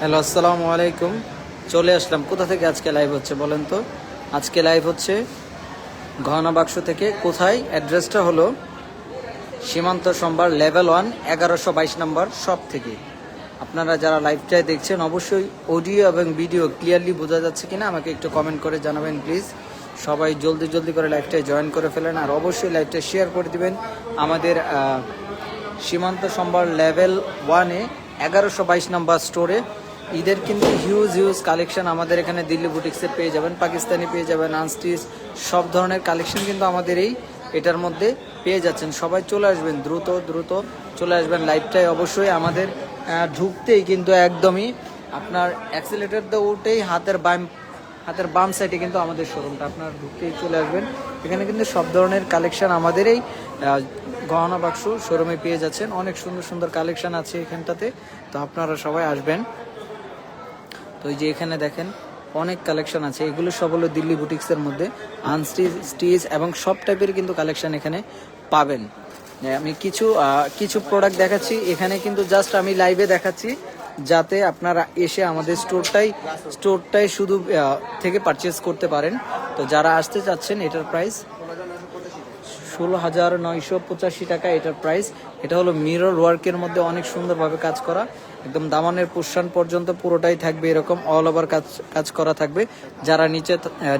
Hello, আসসালামু আলাইকুম। চলে আসলাম কোথা থেকে আজকে লাইভ হচ্ছে বলেন তো? আজকে লাইভ হচ্ছে গহনা বাক্স থেকে। কোথায়? অ্যাড্রেসটা হলো সীমান্ত সম্ভার লেভেল 1 1122 নম্বর শপ থেকে। আপনারা যারা লাইভটায় দেখছেন অবশ্যই অডিও এবং ভিডিও ক্লিয়ারলি বোঝা যাচ্ছে কিনা আমাকে একটু কমেন্ট করে জানাবেন প্লিজ। সবাই জলদি জলদি করে লাইভটায় জয়েন করে ফেলেন, আর অবশ্যই লাইভটা শেয়ার করে দিবেন। আমাদের সীমান্ত সম্ভার লেভেল 1-এ 1122 নম্বর স্টোরে ঈদের কিন্তু হিউজ কালেকশন আমাদের এখানে দিল্লি বুটিক্সে পেয়ে যাবেন, পাকিস্তানি পেয়ে যাবেন, আনস্টিচ সব ধরনের কালেকশন কিন্তু আমাদের এটার মধ্যে পেয়ে যাচ্ছেন। সবাই চলে আসবেন, দ্রুত চলে আসবেন লাইভটায়। অবশ্যই আমাদের ঢুকতেই কিন্তু একদমই আপনার অ্যাক্সিলেটর দিয়ে উঠেই হাতের বাম সাইডে কিন্তু আমাদের শোরুমটা, আপনার ঢুকতেই চলে আসবেন। এখানে কিন্তু সব ধরনের কালেকশন আমাদের এই গহনা বাক্স শোরুমে পেয়ে যাচ্ছেন। অনেক সুন্দর কালেকশন আছে এখানটাতে, তো আপনারা সবাই আসবেন। তো এই যে এখানে দেখেন অনেক কালেকশন আছে, এগুলো সব হলো দিল্লি বুটিক্সের মধ্যে স্টিচ এবং সব টাইপের কিন্তু কালেকশন এখানে পাবেন। আমি কিছু প্রোডাক্ট দেখাচ্ছি এখানে, কিন্তু জাস্ট আমি লাইভে দেখাচ্ছি যাতে আপনারা এসে আমাদের স্টোরটাই শুধু থেকে পারচেস করতে পারেন। তো যারা আসতে চাচ্ছেন, এটার প্রাইস 16,985 টাকা এটার প্রাইস। এটা হলো মিরর ওয়ার্কের মধ্যে অনেক সুন্দরভাবে কাজ করা, একদম দামানের পোর্শন পর্যন্ত পুরোটাই থাকবে এরকম অল ওভার কাজ করা থাকবে। যারা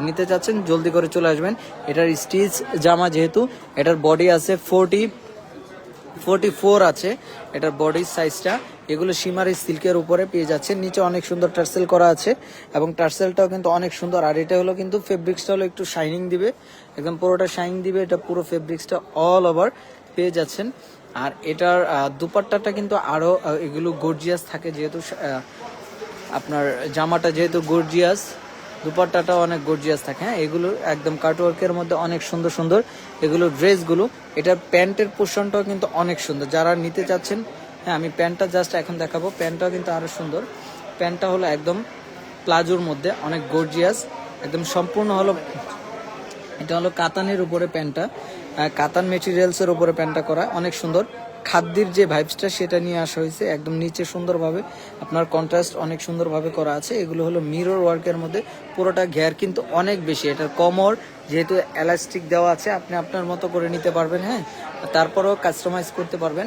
নিতে চাচ্ছেন জলদি করে চলে আসবেন। এটার স্টিচ জামা, যেহেতু এটার বডি আছে 44 আছে এটার বডির সাইজটা। এগুলো শিমারি সিল্কের উপরে পেয়ে যাচ্ছে, নিচে অনেক সুন্দর টার্সেল করা আছে এবং টার্সেলটাও কিন্তু অনেক সুন্দর। আর এটা হলো কিন্তু ফেব্রিক্সটা হলো একটু শাইনিং দিবে, একদম পুরোটা শাইনিং দিবে। এটা পুরো ফেব্রিক্সটা অল ওভার পেয়ে যাচ্ছেন। আর এটার দুপাট্টাটা কিন্তু আরও এগুলো গর্জিয়াস থাকে, যেহেতু আপনার জামাটা যেহেতু গর্জিয়াস, দুপাট্টাটাও অনেক গর্জিয়াস থাকে। হ্যাঁ, এগুলো একদম কাটওয়ার্কের মধ্যে অনেক সুন্দর এগুলো ড্রেসগুলো। এটার প্যান্টের পোর্শনটাও কিন্তু অনেক সুন্দর। যারা নিতে চাচ্ছেন, হ্যাঁ আমি প্যান্টটা জাস্ট এখন দেখাবো। প্যান্টটাও কিন্তু আরও সুন্দর। প্যান্টটা হলো একদম প্লাজোর মধ্যে অনেক গর্জিয়াস, একদম সম্পূর্ণ হলো। এটা হলো কাতানের উপরে প্যান্টটা, কাতান মেটেরিয়ালসের উপরে প্যান্টটা করা, অনেক সুন্দর। খাদ্যের যে ভাইবসটা সেটা নিয়ে আসা হয়েছে, একদম নিচে সুন্দরভাবে আপনার কন্ট্রাস্ট অনেক সুন্দরভাবে করা আছে। এগুলো হলো মিরর ওয়ার্কের মধ্যে, পুরোটা ঘের কিন্তু অনেক বেশি। এটার কমর যেহেতু এলাস্টিক দেওয়া আছে, আপনি আপনার মতো করে নিতে পারবেন। হ্যাঁ, তারপরেও কাস্টমাইজ করতে পারবেন।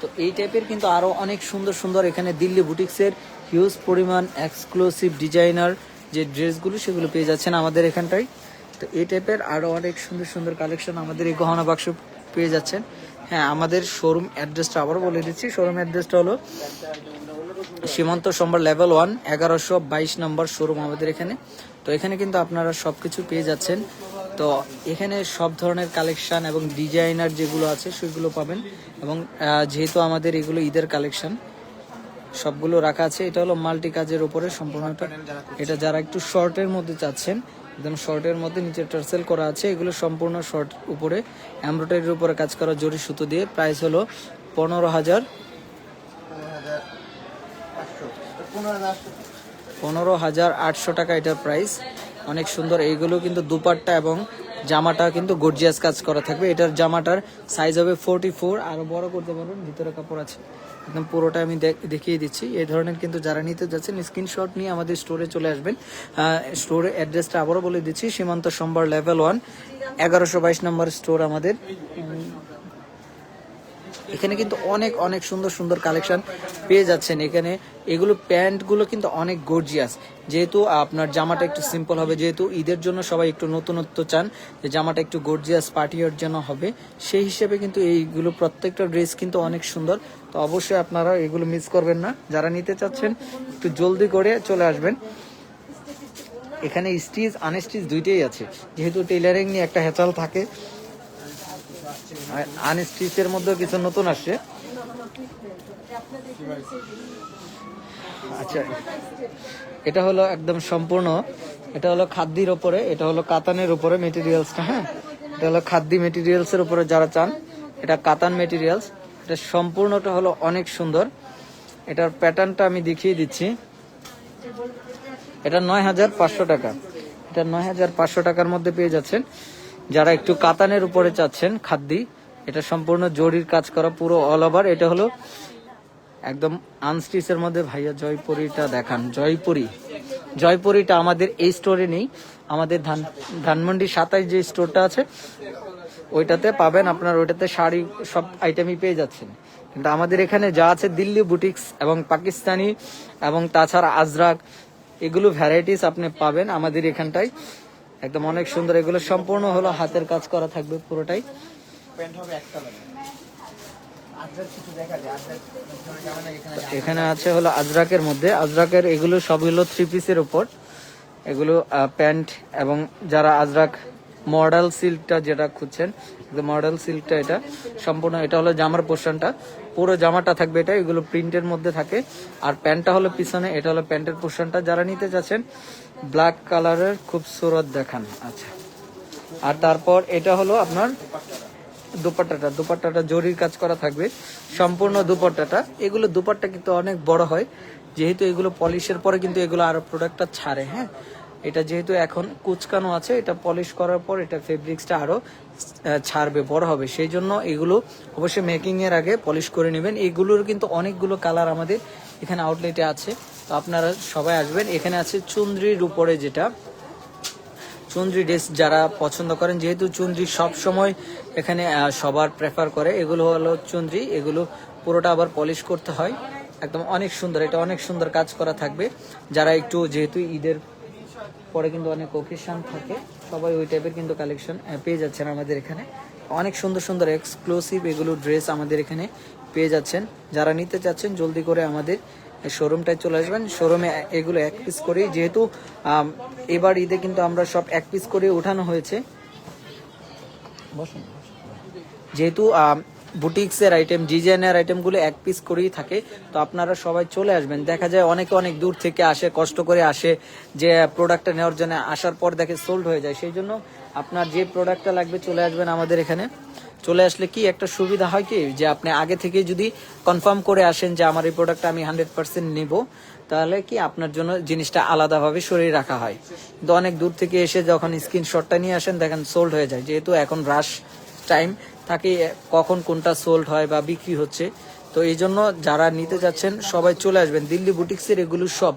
তো এই টাইপের কিন্তু আরও অনেক সুন্দর এখানে দিল্লি বুটিক্সের হিউজ পরিমাণ এক্সক্লুসিভ ডিজাইনার যে ড্রেসগুলো সেগুলো পেয়ে যাচ্ছেন আমাদের এখানটায়। তো এই টাইপের আরও অনেক সুন্দর কালেকশন আমাদের এই গহনা বাক্স পেয়ে যাচ্ছেন। হ্যাঁ, আমাদের শোরুম অ্যাড্রেসটা আবার বলে দিচ্ছি। শোরুম অ্যাড্রেসটা হলো সীমান্ত সম্ভার লেভেল 1 1122 নম্বর শোরুম আমাদের এখানে। তো এখানে কিন্তু আপনারা সব কিছু পেয়ে যাচ্ছেন। তো এখানে সব ধরনের কালেকশন এবং ডিজাইনার যেগুলো আছে সেগুলো পাবেন। এবং যেহেতু আমাদের এগুলো ঈদের কালেকশন সবগুলো রাখা আছে। এটা হলো মাল্টি কাজের উপরে সম্পূর্ণটা। এটা যারা একটু শর্টের মধ্যে চাচ্ছেন, একদম শর্টের মধ্যে নিচে টার্সেল করা আছে, এগুলো সম্পূর্ণ শর্ট উপরে এমব্রয়ডারির উপরে কাজ করা জরি সুতো দিয়ে। প্রাইস হলো 15,800 টাকা এটার প্রাইস। অনেক সুন্দর। এইগুলো কিন্তু দুপাট্টা এবং জামাটা কিন্তু গর্জিয়াস কাজ করা থাকবে। এটার জামাটার সাইজ হবে 44, আরও বড় করতে পারবেন, ভিতরে কাপড় আছে। একদম পুরোটা আমি দেখিয়ে দিচ্ছি। এই ধরনের কিন্তু যারা নিতে যাচ্ছেন স্ক্রিনশট নিয়ে আমাদের স্টোরে চলে আসবেন। স্টোরের অ্যাড্রেসটা আবারও বলে দিচ্ছি, সীমান্ত সম্ভার লেভেল 1 1122 নম্বর স্টোর আমাদের। এখানে কিন্তু অনেক সুন্দর কালেকশন পেয়ে যাচ্ছেন এখানে। এগুলো প্যান্টগুলো কিন্তু অনেক গর্জিয়াস, যেহেতু আপনার জামাটা একটু সিম্পল হবে, যেহেতু ঈদের জন্য সবাই একটু নতুনত্ব চান, যে জামাটা একটু গর্জিয়াস পার্টির জন্য হবে, সেই হিসেবে কিন্তু এইগুলো প্রত্যেকটা ড্রেস কিন্তু অনেক সুন্দর। তো অবশ্যই আপনারা এগুলো মিস করবেন না। যারা নিতে চাচ্ছেন একটু জলদি করে চলে আসবেন। এখানে স্টিচ আনস্টিচ দুইটাই আছে, যেহেতু টেইলারিং নিয়ে একটা হেঁচাল থাকে। আনস্টিচের মধ্যেও কিছু নতুন আসছে। আচ্ছা, এটা হলো একদম সম্পূর্ণ, এটা হলো খাদ্যির উপরে, এটা হলো কাতানের উপরে মেটেরিয়ালসটা। হ্যাঁ, এটা হলো খাদ্যি মেটেরিয়ালসের উপরে যারা চান, এটা কাতান মেটেরিয়ালস। এটা সম্পূর্ণটা হলো অনেক সুন্দর। এটার প্যাটার্নটা আমি দেখিয়ে দিচ্ছি। এটা 9,500 টাকা। এটা 9,500 টাকার মধ্যে পেয়ে যাচ্ছেন। যারা একটু কাতানের উপরে চাচ্ছেন খাদ্যি, এটা সম্পূর্ণ জরির কাজ করা পুরো অল ওভার। এটা হলো একদম আনস্টিচের মধ্যে ভাইয়া জয়পুরিটা দেখান। জয়পুরিটা আমাদের এই স্টোরে নেই, আমাদের ধানমন্ডি 27 যে স্টোরটা আছে ওইটাতে পাবেন আপনার, ওইটাতে শাড়ি সব আইটেমই পেয়ে যাচ্ছেন। কিন্তু আমাদের এখানে যা আছে দিল্লি বুটিক্স এবং পাকিস্তানি এবং তাছাড়া আজরাক, এগুলো ভ্যারাইটিস আপনি পাবেন আমাদের এখানটায়। একদম অনেক সুন্দর, এগুলো সম্পূর্ণ হলো হাতের কাজ করা থাকবে পুরোটাই। এখানে আছে হলো আজরাকের মধ্যে, আজরাকের এগুলো সব হলো 3 পিসের উপর, এগুলো প্যান্ট এবং যারা আজরাক মডেল সিল্কটা যেটা খুঁজছেন, মডেল সিল্কটা এটা সম্পূর্ণ, এটা হলো জামার পোর্শনটা, পুরো জামাটা থাকবে এটা, এগুলো প্রিন্টের মধ্যে থাকে। আর প্যান্টটা হলো পিছনে, এটা হলো প্যান্টের পোর্শনটা। যারা নিতে চাচ্ছেন ব্ল্যাক কালারের খুবসুরত দেখান। আচ্ছা, আর তারপর এটা হলো আপনার দুপাট্টাটা জরির কাজ করা থাকবে সম্পূর্ণ দুপাট্টাটা। এগুলো দুপাট্টা কিন্তু অনেক বড় হয়, যেহেতু এগুলো পলিশের পরে কিন্তু এগুলো আরো প্রোডাক্টটা ছাড়ে। হ্যাঁ, এটা যেহেতু এখন কুচকানো আছে, এটা পলিশ করার পর এটা ফেব্রিক্সটা আরো ছাড়বে, বড় হবে, সেই জন্য এগুলো অবশ্যই মেকিং এর আগে পলিশ করে নেবেন। এগুলোর কিন্তু অনেকগুলো কালার আমাদের এখানে আউটলেটে আছে, তো আপনারা সবাই আসবেন। এখানে আছে চুনরির উপরে, যেটা চুনরি ড্রেস যারা পছন্দ করেন, যেহেতু চুনরি সব সময় এখানে সবার প্রেফার করে, এগুলো হলো চুনরি, এগুলো পুরোটা আবার পলিশ করতে হয়। একদম অনেক সুন্দর, এটা অনেক সুন্দর কাজ করা থাকবে। যারা একটু, যেহেতু ঈদের পরে কিন্তু অনেক ওকেশন থাকে, সবাই ওই টাইপের কিন্তু কালেকশন পেয়ে যাচ্ছেন আমাদের এখানে। অনেক সুন্দর সুন্দর এক্সক্লুসিভ এগুলো ড্রেস আমাদের এখানে পেয়ে যাচ্ছেন। যারা নিতে চাচ্ছেন জলদি করে আমাদের শোরুমটায় চলে আসবেন। শোরুমে এগুলো 1 পিস করেই, যেহেতু এবার ঈদে কিন্তু আমরা সব 1 পিস করে উঠানো হয়েছে, যেহেতু বুটিক্সের আইটেম, ডিজাইনের আইটেমগুলো 1 পিস করেই থাকে। তো আপনারা সবাই চলে আসবেন। দেখা যায় অনেকে অনেক দূর থেকে আসে, কষ্ট করে আসে, যে প্রোডাক্টটা নেওয়ার জন্য, আসার পর দেখে সোল্ড হয়ে যায়। সেই জন্য আপনার যে প্রোডাক্টটা লাগবে চলে আসবেন আমাদের এখানে। চলে আসলে কি একটা সুবিধা হয় কি, যে আপনি আগে থেকে যদি কনফার্ম করে আসেন যে আমার এই প্রোডাক্টটা আমি 100% নেব, তাহলে কি আপনার জন্য জিনিসটা আলাদাভাবে সরিয়ে রাখা হয়। কিন্তু অনেক দূর থেকে এসে যখন স্ক্রিনশটটা নিয়ে আসেন, দেখেন সোল্ড হয়ে যায়, যেহেতু এখন রাশ টাইম থাকে, কখন কোনটা সোল্ড হয় বা বিক্রি হচ্ছে। তো এই জন্য যারা নিতে যাচ্ছেন সবাই চলে আসবেন দিল্লি বুটিক্সের এগুলো সব।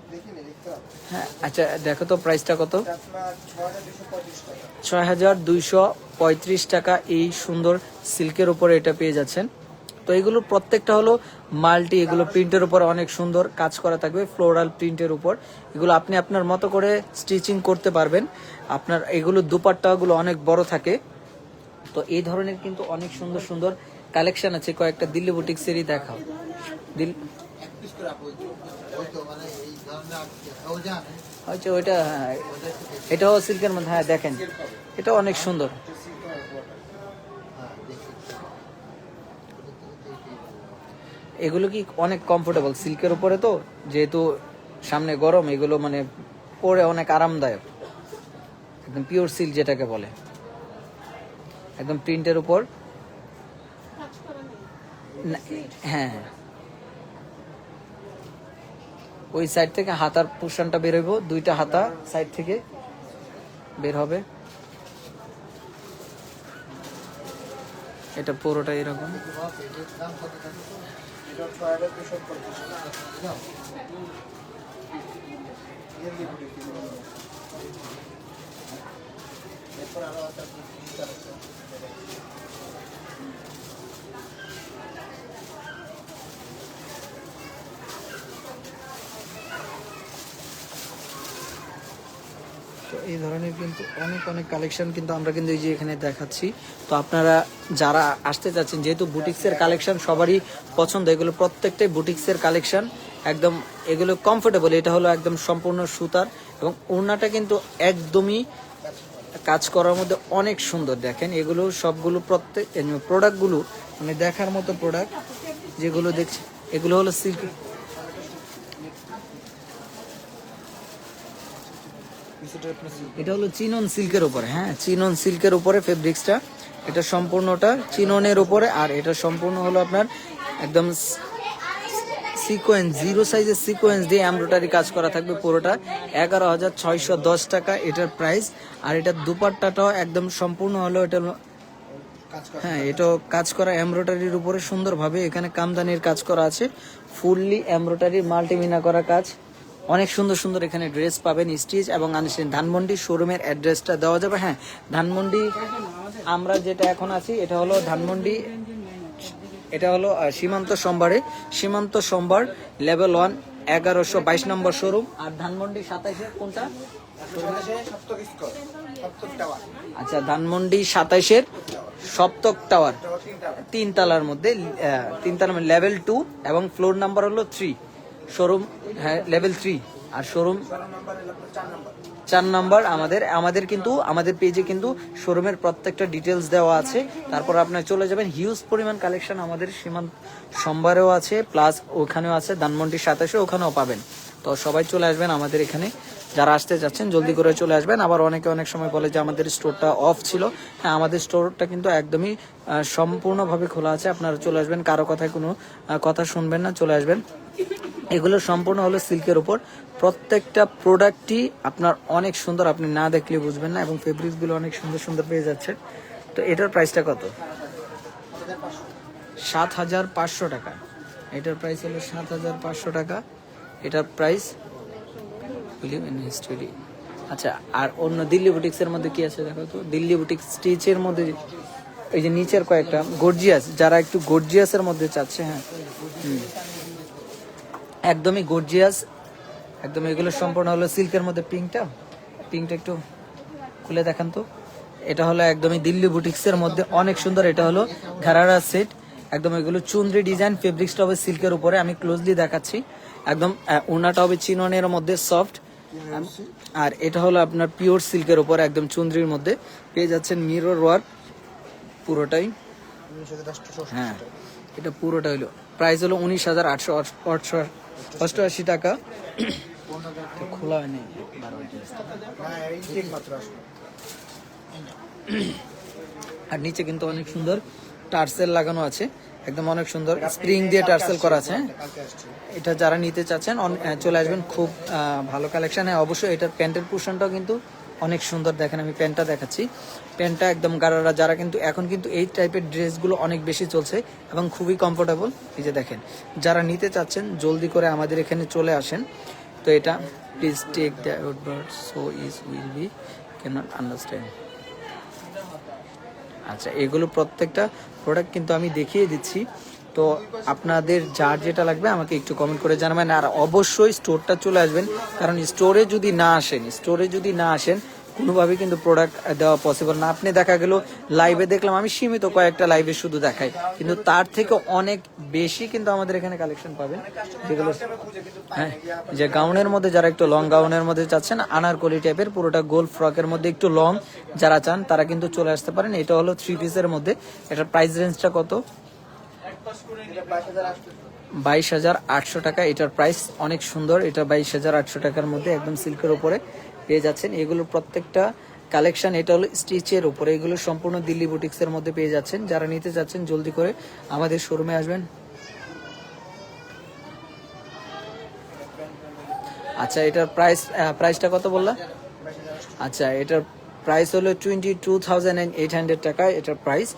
হ্যাঁ, আচ্ছা দেখো তো প্রাইসটা কত? 6235 টাকা এই সুন্দর সিল্কের উপরে এটা পেয়ে যাচ্ছেন। তো এগুলো প্রত্যেকটা হলো মাল্টি, এগুলো প্রিন্টের উপর অনেক সুন্দর কাজ করা থাকবে, ফ্লোরাল প্রিন্টের উপর। এগুলো আপনি আপনার মতো করে স্টিচিং করতে পারবেন। আপনার এগুলো দুপাট্টাগুলো অনেক বড় থাকে। তো এই ধরনের কিন্তু অনেক সুন্দর সুন্দর কালেকশন আছে, কয়েকটা দিল্লি বুটিক্সেরই দেখাও। হচ্ছে ওইটা, হ্যাঁ এটাও সিল্কের মধ্যে, হ্যাঁ দেখেন এটা অনেক সুন্দর। এগুলো কি অনেক কমফোর্টেবল সিল্কের উপরে, তো যেহেতু সামনে গরম, এগুলো মানে পরে অনেক আরামদায়ক, একদম পিওর সিল্ক যেটাকে বলে, একদম প্রিন্টের উপর। হ্যাঁ, ওই সাইড থেকে হাতার পোর্শনটা বের হইব, 2টা হাতা সাইড থেকে বের হবে। এটা পুরোটা এরকম। তো এই ধরনের কিন্তু অনেক অনেক কালেকশন কিন্তু আমরা কিন্তু এই যে এখানে দেখাচ্ছি। তো আপনারা যারা আসতে চাচ্ছেন, যেহেতু বুটিক্সের কালেকশন সবারই পছন্দ, এগুলো প্রত্যেকটাই বুটিক্সের কালেকশন, একদম এগুলো কমফোর্টেবল। এটা হলো একদম সম্পূর্ণ সুতার, এবং ওড়নাটা কিন্তু একদমই কাজ করার মধ্যে অনেক সুন্দর। দেখেন এগুলো সবগুলো প্রত্যেক প্রোডাক্টগুলো মানে দেখার মতো প্রোডাক্ট যেগুলো দেখছি, এগুলো হলো সিল্ক। এটা হলো চিনন সিল্কের উপরে, হ্যাঁ চিনন সিল্কের উপরে ফেব্রিক্সটা, এটা সম্পূর্ণটা চিননের উপরে। আর এটা সম্পূর্ণ হলো আপনার একদম সিকোয়েন্স, 0 সাইজের সিকোয়েন্স দিয়ে এমব্রয়ডারি কাজ করা থাকবে পুরোটা। 11,610 টাকা এটার প্রাইস। আর এটার দুপাট্টাটাও একদম সম্পূর্ণ হলো, এটা হ্যাঁ এটাও কাজ করা এমব্রয়ডারির উপরে সুন্দরভাবে, এখানে কামদানির কাজ করা আছে, ফুললি এমব্রয়ডারি মাল্টিমিনা করা কাজ, অনেক সুন্দর সুন্দর এখানে ড্রেস পাবেন স্টিচ এবং আনস্টিচ। ধানমন্ডি শোরুমের অ্যাড্রেসটা দেওয়া যাবে। হ্যাঁ, ধানমন্ডি আমরা যেটা এখন আছি এটা হলো ধানমন্ডি, এটা হলো সীমান্ত সম্বার লেভেল 1 1122 নম্বর শোরুম। আর ধানমন্ডি 27 কোনটা? আচ্ছা, ধানমন্ডি 27 সপ্তক টাওয়ার, 3 তলার মধ্যে, 3 তলার লেভেল 2 এবং ফ্লোর নাম্বার হলো 3, শোরুম হ্যাঁ লেভেল 3 আর শোরুম 4 নম্বর। আমাদের কিন্তু আমাদের পেজে কিন্তু শোরুমের প্রত্যেকটা ডিটেলস দেওয়া আছে। তারপর আপনার চলে যাবেন, হিউজ পরিমাণ কালেকশন আমাদের সীমান্ত সম্বারেও আছে, প্লাস ওখানেও আছে, ধানমন্ডি 27 ওখানেও পাবেন। তো সবাই চলে আসবেন আমাদের এখানে, যারা আসতে যাচ্ছেন জলদি করে চলে আসবেন। আবার অনেকে অনেক সময় বলে যে আমাদের স্টোরটা অফ ছিল। হ্যাঁ, আমাদের স্টোরটা কিন্তু একদমই সম্পূর্ণভাবে খোলা আছে, আপনারা চলে আসবেন, কারো কথায় কোনো কথা শুনবেন না, চলে আসবেন। এগুলো সম্পূর্ণ হলো সিল্কের উপর, প্রত্যেকটা প্রোডাক্টই আপনার অনেক সুন্দর, আপনি না দেখলে বুঝবেন না, এবং ফেব্রিক্সগুলো অনেক সুন্দর সুন্দর পেয়ে যাচ্ছে। তো এটার প্রাইসটা কত? 7500 টাকা। এটার প্রাইস হলো 7500 টাকা। এটার প্রাইস হিস্টোরি। আচ্ছা, আর অন্য দিল্লি বুটিক্সের মধ্যে কি আছে দেখো তো। দিল্লি বুটিক্স স্টিচের মধ্যে এই যে নিচের কয়েকটা গর্জিয়াস, যারা একটু গর্জিয়াসের মধ্যে চাচ্ছে, হ্যাঁ একদমই গর্জিয়াস, একদম এগুলো সম্পূর্ণ হলো সিল্কের মধ্যে। পিঙ্কটা একটু খুলে দেখান তো। এটা হলো একদমই দিল্লি বুটিক্সের মধ্যে, অনেক সুন্দর। এটা হলো ঘারারা সেট, একদম এগুলো চুনরি ডিজাইন, ফেব্রিক্সটা হবে সিল্কের উপরে। আমি ক্লোজলি দেখাচ্ছি, একদম ওনাটা হবে চিননের মধ্যে সফট, আর এটা হলো আপনার পিওর সিল্কের উপরে একদম চুনরির মধ্যে পেয়ে যাচ্ছেন মিরর ওয়ার্ক পুরোটাই। হ্যাঁ, এটা পুরোটা হলো প্রাইস হলো 19,888 টাকা। খোলা হয়নি, আর নিচে কিন্তু অনেক সুন্দর টার্সেল লাগানো আছে, একদম অনেক সুন্দর স্প্রিং দিয়ে টার্সেল করা আছে। এটা যারা নিতে চাচ্ছেন চলে আসবেন, খুব ভালো কালেকশন। হ্যাঁ অবশ্যই, এটার প্যান্টের পোর্শনটাও কিন্তু অনেক সুন্দর। দেখেন আমি প্যান্টটা দেখাচ্ছি, প্যান্টটা একদম গারারা, যারা কিন্তু এখন কিন্তু এই টাইপের ড্রেসগুলো অনেক বেশি চলছে এবং খুবই কমফোর্টেবল। এই যে দেখেন, যারা নিতে চাচ্ছেন জলদি করে আমাদের এখানে চলে আসেন। তো এটা please take the outboard so is will be can not understand. আচ্ছা, এগুলো প্রত্যেকটা প্রোডাক্ট কিন্তু আমি দেখিয়ে দিচ্ছি। তো আপনাদের যার যেটা লাগবে আমাকে একটু কমেন্ট করে জানাবেন, আর অবশ্যই স্টোরটা চলে আসবেন, কারণ স্টোরে যদি না আসেন কোনোভাবেই কিন্তু প্রোডাক্ট দেওয়া পসিবল না। আপনি দেখা গেল লাইভে দেখলাম, আমি সীমিত কয়েকটা লাইভে শুধু দেখাই, কিন্তু তার থেকে অনেক বেশি কিন্তু আমাদের এখানে কালেকশন পাবেন, যেগুলো হ্যাঁ যে গাউনের মধ্যে, যারা একটু লং গাউনের মধ্যে চাচ্ছেন, আনারকলি টাইপের পুরোটা গোল ফ্রকের মধ্যে একটু লং যারা চান তারা কিন্তু চলে আসতে পারেন। এটা হলো 3 পিসের মধ্যে। এটার প্রাইস রেঞ্জটা কত? 22,800 টাকা। এটার প্রাইস অনেক সুন্দর, এটা 22,800 টাকার মধ্যে একদম সিল্কের উপরে পেয়ে যাচ্ছেন। এগুলো প্রত্যেকটা কালেকশন, এটা হলো স্টিচের উপরে, এগুলো সম্পূর্ণ দিল্লি বুটিক্সের মধ্যে পেয়ে যাচ্ছেন। যারা নিতে চাচ্ছেন জলদি করে আমাদের শোরুমে আসবেন। আচ্ছা, এটার প্রাইসটা কত বললা? আচ্ছা, এটার প্রাইস হলো 22,800 টাকা। এটার প্রাইস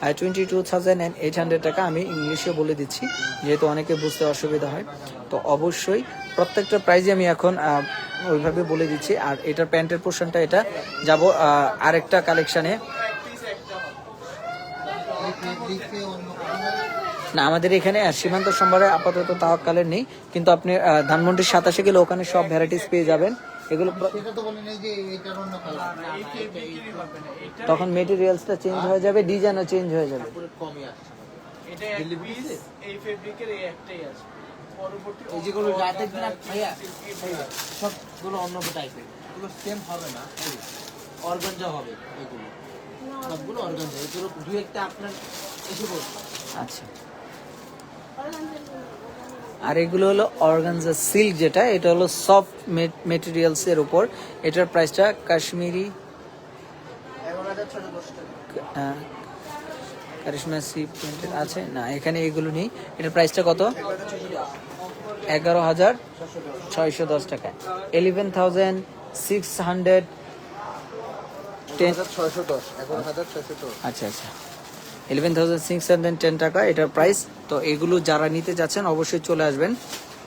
22,800 টাকা। আমি ইংলিশে বলে দিচ্ছি যেহেতু অনেকে বুঝতে অসুবিধা হয়। তো অবশ্যই প্রত্যেকটা প্রাইজে আমি এখন ওইভাবে বলে দিচ্ছি। আর এটার প্যান্টের পোর্শনটা, এটা যাব আরেকটা কালেকশানে। না, আমাদের এখানে সীমান্ত সম্ভারে আপাতত তাওয়াক্কালের নেই, কিন্তু আপনি ধানমন্ডির 27 গেলে ওখানে সব ভ্যারাইটিস পেয়ে যাবেন। এগুলো তখন মেটেরিয়ালসটা চেঞ্জ হয়ে যাবে, ডিজাইনও চেঞ্জ হয়ে যাবে। সবগুলো অন্য টাইপের, এগুলো সেম হবে না, অর্গানজা হবে এগুলো, সবগুলো অর্গানজা। এগুলো দু একটা আপনার এসে বলছে। আচ্ছা, আর এগুলো হলো অর্গানজা সিল্ক, যেটা এটা হলো সফট মেটেরিয়ালস এর উপর। এটার প্রাইসটা কাশ্মীরি কারিশমা সি প্রিন্টেড আছে না, এখানে এগুলো নেই। এটার প্রাইসটা কত? 11,610 টাকা। 11,610। আচ্ছা আচ্ছা, 11,610 টাকা এটার প্রাইস। তো এগুলো যারা নিতে চাচ্ছেন অবশ্যই চলে আসবেন।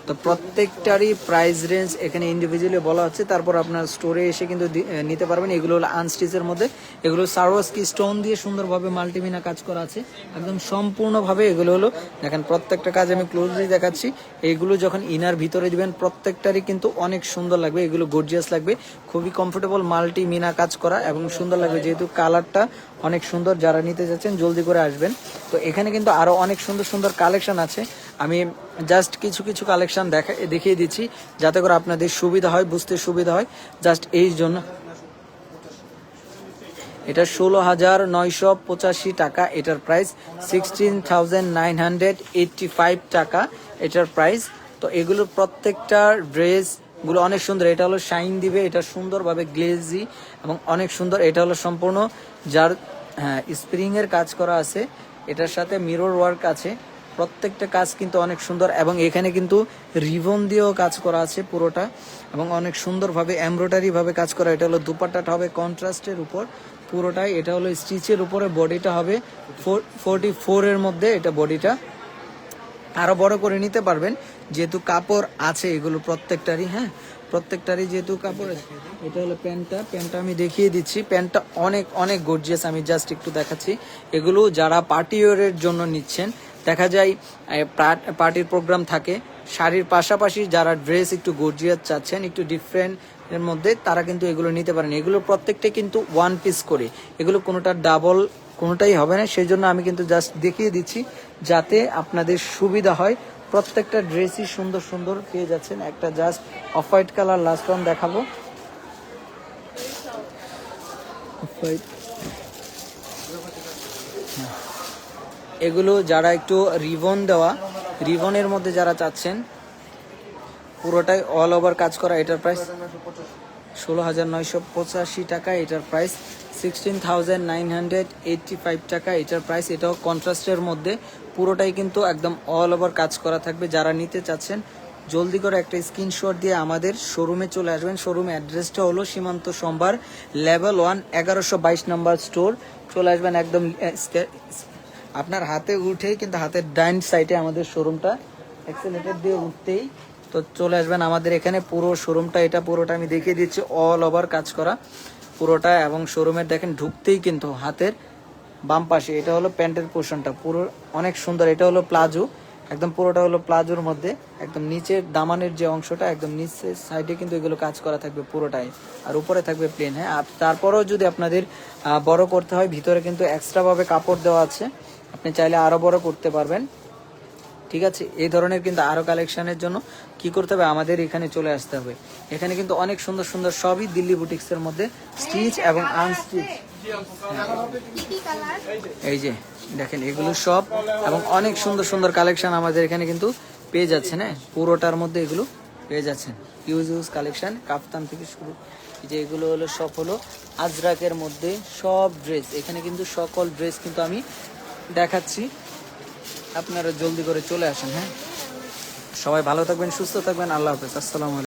তো প্রত্যেকটারই প্রাইস রেঞ্জ এখানে ইন্ডিভিজুয়ালি বলা হচ্ছে, তারপর আপনার স্টোরে এসে কিন্তু নিতে পারবেন। এগুলো হলো আনস্টিচের মধ্যে, এগুলো সারোয়াস্কি স্টোন দিয়ে সুন্দরভাবে মাল্টিমিনা কাজ করা আছে একদম সম্পূর্ণভাবে। এগুলো হলো দেখেন প্রত্যেকটা কাজ আমি ক্লোজলি দেখাচ্ছি। এইগুলো যখন ইনার ভিতরে দিবেন প্রত্যেকটারই কিন্তু অনেক সুন্দর লাগবে, এগুলো গর্জিয়াস লাগবে, খুবই কমফোর্টেবল মাল্টিমিনা কাজ করা এবং সুন্দর লাগবে, যেহেতু কালারটা অনেক সুন্দর। যারা নিতে যাচ্ছেন জলদি করে আসবেন। তো এখানে কিন্তু আরো অনেক সুন্দর সুন্দর কালেকশন আছে, আমি জাস্ট কিছু কিছু কালেকশন দেখিয়ে দিচ্ছি যাতে করে আপনাদের সুবিধা হয়, বুঝতে সুবিধা হয়, জাস্ট এই জন্য। এটা 16,985 টাকা এটার প্রাইস, 16,985 টাকা এটার প্রাইস। তো এগুলো প্রত্যেকটা ড্রেস গুলো অনেক সুন্দর, এটা হলো শাইন দিবে, এটা সুন্দরভাবে গ্লেজি এবং অনেক সুন্দর। এটা হলো সম্পূর্ণ যার স্প্রিং এর কাজ করা আছে, এটার সাথে মিরর ওয়ার্ক আছে, প্রত্যেকটা কাজ কিন্তু অনেক সুন্দর। এবং এখানে কিন্তু রিবন দিয়েও কাজ করা আছে পুরোটা, এবং অনেক সুন্দরভাবে এমব্রয়ডারি ভাবে কাজ করা। এটা হলো দুপাট্টাটা হবে কন্ট্রাস্টের উপর পুরোটাই, এটা হলো স্টিচের উপরে, বডিটা হবে 44 এর মধ্যে। এটা বডিটা আরো বড় করে নিতে পারবেন যেহেতু কাপড় আছে এগুলো প্রত্যেকটারই, হ্যাঁ প্রত্যেকটারই যেহেতু কাপড় আছে। এটা হলো প্যান্টটা আমি দেখিয়ে দিচ্ছি, প্যান্টটা অনেক অনেক গর্জিয়াস, আমি জাস্ট একটু দেখাচ্ছি। এগুলো যারা পার্টি ওয়্যারের জন্য নিচ্ছেন, দেখা যায় পার্টির প্রোগ্রাম থাকে, শাড়ির পাশাপাশি যারা ড্রেস একটু গর্জিয়াস চাচ্ছেন, একটু ডিফারেন্ট এর মধ্যে, তারা কিন্তু এগুলো নিতে পারেন। এগুলো প্রত্যেকটা কিন্তু ওয়ান পিস করে, এগুলো কোনোটা ডাবল কোনোটাই হবে না, সেই জন্য আমি কিন্তু জাস্ট দেখিয়ে দিচ্ছি যাতে আপনাদের সুবিধা হয়। প্রত্যেকটা ড্রেসই সুন্দর সুন্দর পেয়ে যাচ্ছেন। একটা just off white colour last one দেখাবো, অফ হোয়াইট। এগুলো যারা একটু রিবন দেওয়া, রিবনের মধ্যে যারা চাচ্ছেন, পুরোটাই অল ওভার কাজ করা, এটার প্রাইস 16,985 টাকা এটার প্রাইস, 16,985 টাকা এটার প্রাইস। এটাও কন্ট্রাস্টের মধ্যে, পুরোটাই কিন্তু একদম অল ওভার কাজ করা থাকবে। যারা নিতে চাচ্ছেন জলদি করে একটা স্ক্রিনশট দিয়ে আমাদের শোরুমে চলে আসবেন। শোরুম অ্যাড্রেসটা হলো সীমান্ত সম্ভার লেভেল 1, 1122 নম্বর স্টোর। চলে আসবেন একদম আপনার হাতে উঠেই কিন্তু হাতের ডাইন সাইডে আমাদের শোরুমটা, অ্যাক্সেলেটর দিয়ে উঠতেই তো চলে আসবেন আমাদের এখানে। পুরো শোরুমটা, এটা পুরোটা আমি দেখিয়ে দিচ্ছি, অল ওভার কাজ করা পুরোটা। এবং শোরুমের দেখেন ঢুকতেই কিন্তু হাতের বাম পাশে এটা হলো প্যান্টের পোর্শনটা, পুরো অনেক সুন্দর। এটা হলো প্লাজো, একদম পুরোটা হলো প্লাজোর মধ্যে, একদম নিচের দামানের যে অংশটা একদম নিচের সাইডে কিন্তু এগুলো কাজ করা থাকবে পুরোটাই, আর উপরে থাকবে প্লেন। হ্যাঁ, আর তারপরেও যদি আপনাদের বড় করতে হয়, ভিতরে কিন্তু এক্সট্রা ভাবে কাপড় দেওয়া আছে, আপনি চাইলে আরো বড় করতে পারবেন। ঠিক আছে, এই ধরনের কিন্তু আরো কালেকশনের জন্য কি করতে হবে, আমাদের এখানে চলে আসতে হবে। এখানে কিন্তু অনেক সুন্দর সুন্দর সবই দিল্লি বুটিক্স এর মধ্যে, স্টিচ এবং আনস্টিচ। এই যে দেখেন এগুলো সব, এবং অনেক সুন্দর সুন্দর কালেকশন আমাদের এখানে কিন্তু পেয়ে যাচ্ছেন। হ্যাঁ, পুরোটার মধ্যে এগুলো পেয়ে যাচ্ছেন, ইউজ কালেকশন, কাফতান থেকে শুরু। যে এগুলো হলো সব হলো আজরাকের মধ্যে সব ড্রেস, এখানে কিন্তু সকল ড্রেস কিন্তু আমি দেখাচ্ছি, আপনারা জলদি করে চলে আসেন। হ্যাঁ, সবাই ভালো থাকবেন, সুস্থ থাকবেন, আল্লাহ হাফেজ, আসসালামু আলাইকুম।